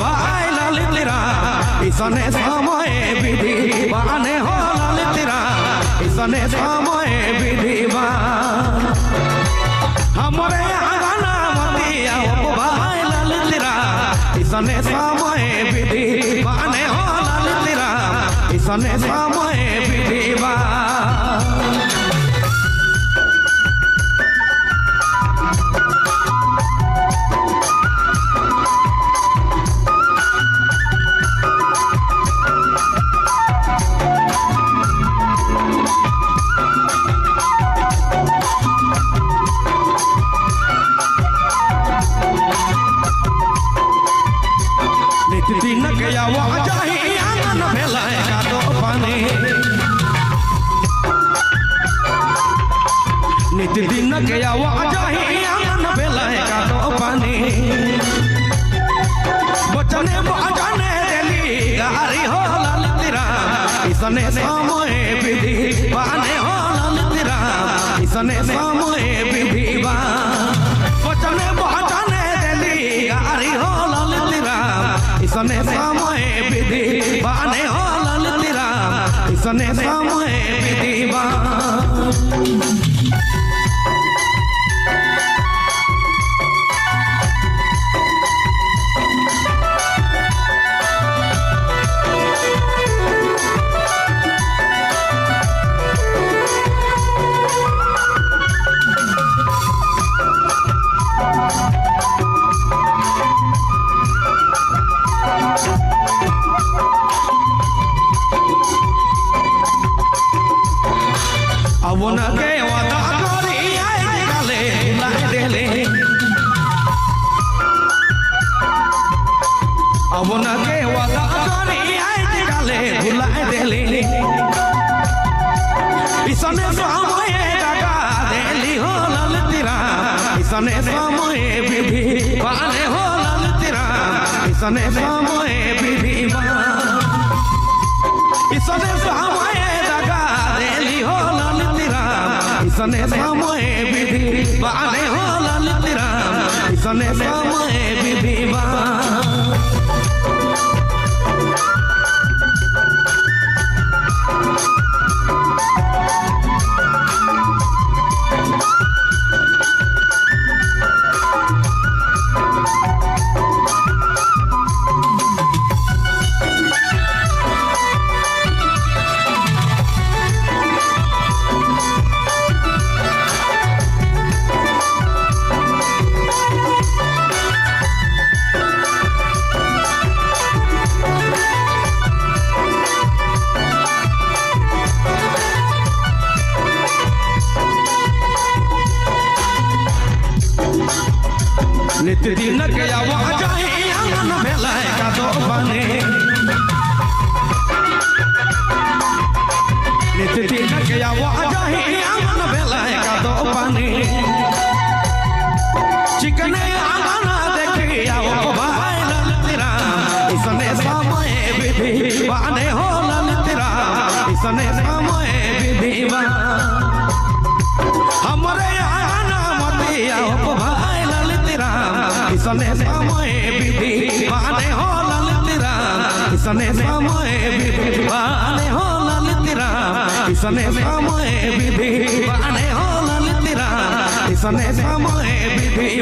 ভাই ললিতরা ইসনে সময়ে বিধি বানে হো ললিতরা ইসনে সময়ে বিধি বান हमरे आंगना मतिया भाई ललितरा इसने समय विधि बाने हो ललितरा इसने समय विधि दिन गया वो जाही आंगन भेलाए का तो पानी नित दिन गया वो जाही आंगन भेलाए का तो पानी बचने बचने दिली गारी हो ललितरा इसने समय विधि बाने हो ललितरा इसने समय विधि बचने बचने दिली गारी हो ललितरा इसने समय विधि बाने हो ललितरा इसने समय विधि अवन के वादा करी आई गाले भुलाए देले अवन के वादा करी आई गाले भुलाए देले इसने समय लगा देली हो ललितरा इसने समय विधि बाने हो ललितरा इसने समय विधि इसने समय लगा देली हो इसने समय विधि बाने हो ललितरा इसने समय विधि नित दिन गया वो जाही आंगन भेलाए का तो बने नित दिन गया वो जाही आंगन भेलाए का तो बने चिकने आंगन देखिया वो भाई ललितरा इसने समय विधि बाने हो ललितरा इसने समय विधि हमरे आंगन मतिया भाई ललितरा इसने समय विधि बाने हो ललितरा इसने समय विधि बाने हो ललितरा इसने समय विधि बाने हो ललितरा इसने समय विधि